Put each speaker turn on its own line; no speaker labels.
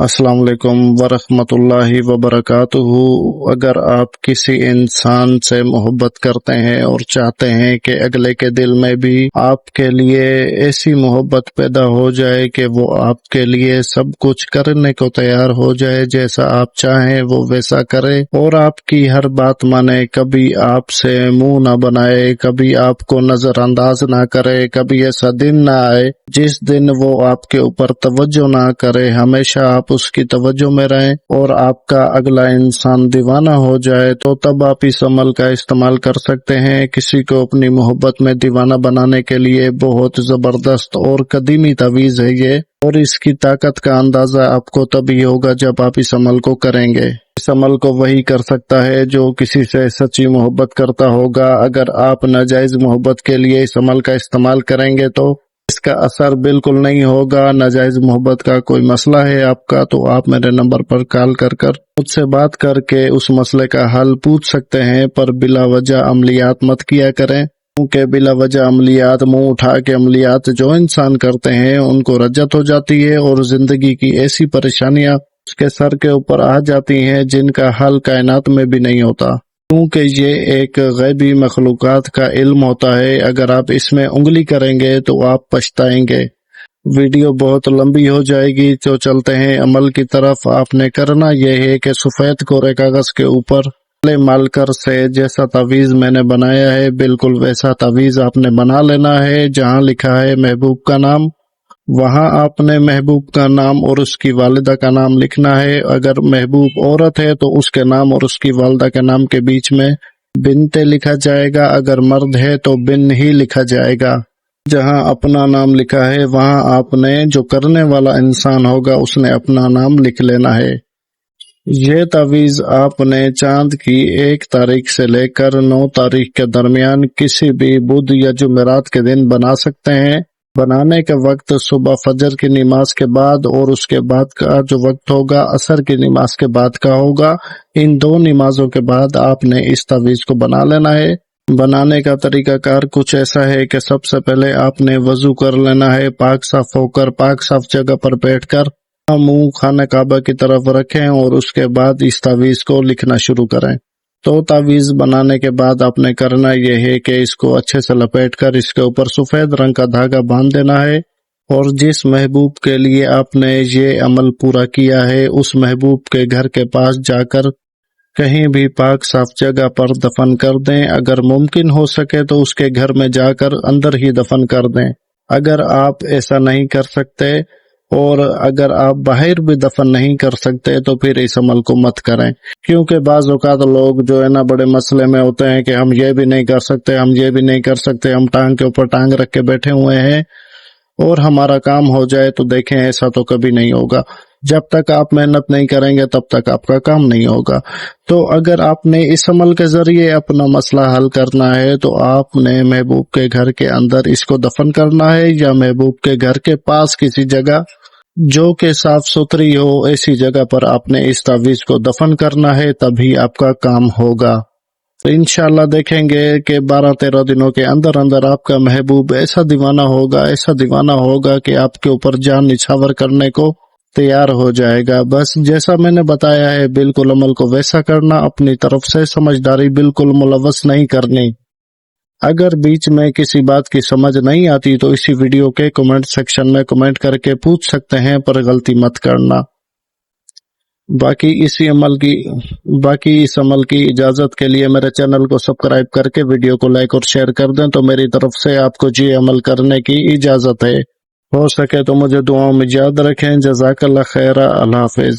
السلام علیکم ورحمۃ اللہ وبرکاتہ۔ اگر آپ کسی انسان سے محبت کرتے ہیں اور چاہتے ہیں کہ اگلے کے دل میں بھی آپ کے لیے ایسی محبت پیدا ہو جائے کہ وہ آپ کے لیے سب کچھ کرنے کو تیار ہو جائے، جیسا آپ چاہیں وہ ویسا کرے اور آپ کی ہر بات مانے، کبھی آپ سے منہ نہ بنائے، کبھی آپ کو نظر انداز نہ کرے، کبھی ایسا دن نہ آئے جس دن وہ آپ کے اوپر توجہ نہ کرے، ہمیشہ آپ اس کی توجہ میں رہیں اور آپ کا اگلا انسان دیوانہ ہو جائے، تو تب آپ اس عمل کا استعمال کر سکتے ہیں۔ کسی کو اپنی محبت میں دیوانہ بنانے کے لیے بہت زبردست اور قدیمی تعویذ ہے یہ، اور اس کی طاقت کا اندازہ آپ کو تبھی ہوگا جب آپ اس عمل کو کریں گے۔ اس عمل کو وہی کر سکتا ہے جو کسی سے سچی محبت کرتا ہوگا۔ اگر آپ ناجائز محبت کے لیے اس عمل کا استعمال کریں گے تو اس کا اثر بالکل نہیں ہوگا۔ ناجائز محبت کا کوئی مسئلہ ہے آپ کا تو آپ میرے نمبر پر کال کر مجھ سے بات کر کے اس مسئلے کا حل پوچھ سکتے ہیں، پر بلا وجہ عملیات مت کیا کریں، کیونکہ بلا وجہ عملیات، منہ اٹھا کے عملیات جو انسان کرتے ہیں ان کو رجعت ہو جاتی ہے اور زندگی کی ایسی پریشانیاں اس کے سر کے اوپر آ جاتی ہیں جن کا حل کائنات میں بھی نہیں ہوتا، کیونکہ یہ ایک غیبی مخلوقات کا علم ہوتا ہے۔ اگر آپ اس میں انگلی کریں گے تو آپ پچھتائیں گے۔ ویڈیو بہت لمبی ہو جائے گی تو چلتے ہیں عمل کی طرف۔ آپ نے کرنا یہ ہے کہ سفید کورے کاغذ کے اوپر مارکر سے جیسا تعویذ میں نے بنایا ہے بالکل ویسا تعویذ آپ نے بنا لینا ہے۔ جہاں لکھا ہے محبوب کا نام، وہاں آپ نے محبوب کا نام اور اس کی والدہ کا نام لکھنا ہے۔ اگر محبوب عورت ہے تو اس کے نام اور اس کی والدہ کے نام کے بیچ میں بنت لکھا جائے گا، اگر مرد ہے تو بن ہی لکھا جائے گا۔ جہاں اپنا نام لکھا ہے وہاں آپ نے، جو کرنے والا انسان ہوگا اس نے اپنا نام لکھ لینا ہے۔ یہ تعویذ آپ نے چاند کی 1 تاریخ سے لے کر 9 تاریخ کے درمیان کسی بھی بدھ یا جمعرات کے دن بنا سکتے ہیں۔ بنانے کا وقت صبح فجر کی نماز کے بعد اور اس کے بعد کا جو وقت ہوگا عصر کی نماز کے بعد کا ہوگا۔ ان 2 نمازوں کے بعد آپ نے اس تعویذ کو بنا لینا ہے۔ بنانے کا طریقہ کار کچھ ایسا ہے کہ سب سے پہلے آپ نے وضو کر لینا ہے، پاک صاف ہو کر پاک صاف جگہ پر بیٹھ کر منہ خانہ کعبہ کی طرف رکھیں اور اس کے بعد اس تعویذ کو لکھنا شروع کریں۔ تو تعویذ بنانے کے بعد آپ نے کرنا یہ ہے کہ اس کو اچھے سے لپیٹ کر اس کے اوپر سفید رنگ کا دھاگا باندھ دینا ہے، اور جس محبوب کے لیے آپ نے یہ عمل پورا کیا ہے اس محبوب کے گھر کے پاس جا کر کہیں بھی پاک صاف جگہ پر دفن کر دیں۔ اگر ممکن ہو سکے تو اس کے گھر میں جا کر اندر ہی دفن کر دیں۔ اگر آپ ایسا نہیں کر سکتے اور اگر آپ باہر بھی دفن نہیں کر سکتے تو پھر اس عمل کو مت کریں، کیونکہ بعض اوقات لوگ جو ہے نا بڑے مسئلے میں ہوتے ہیں کہ ہم یہ بھی نہیں کر سکتے، ہم یہ بھی نہیں کر سکتے، ہم ٹانگ کے اوپر ٹانگ رکھ کے بیٹھے ہوئے ہیں اور ہمارا کام ہو جائے تو دیکھیں ایسا تو کبھی نہیں ہوگا۔ جب تک آپ محنت نہیں کریں گے تب تک آپ کا کام نہیں ہوگا۔ تو اگر آپ نے اس عمل کے ذریعے اپنا مسئلہ حل کرنا ہے تو آپ نے محبوب کے گھر کے اندر اس کو دفن کرنا ہے، یا محبوب کے گھر کے پاس کسی جگہ جو کہ صاف ستھری ہو ایسی جگہ پر آپ نے اس تعویذ کو دفن کرنا ہے، تبھی آپ کا کام ہوگا۔ انشاءاللہ دیکھیں گے کہ 12-13 دنوں کے اندر اندر آپ کا محبوب ایسا دیوانہ ہوگا کہ آپ کے اوپر جان نچھاور کرنے کو تیار ہو جائے گا۔ بس جیسا میں نے بتایا ہے بالکل عمل کو ویسا کرنا، اپنی طرف سے سمجھداری بالکل ملوث نہیں کرنی۔ اگر بیچ میں کسی بات کی سمجھ نہیں آتی تو اسی ویڈیو کے کمنٹ سیکشن میں کمنٹ کر کے پوچھ سکتے ہیں، پر غلطی مت کرنا۔ باقی اس عمل کی اجازت کے لیے میرے چینل کو سبسکرائب کر کے ویڈیو کو لائک اور شیئر کر دیں تو میری طرف سے آپ کو یہ عمل کرنے کی اجازت ہے۔ ہو سکے تو مجھے دعاؤں میں یاد رکھیں۔ جزاک اللہ خیر۔ اللہ حافظ۔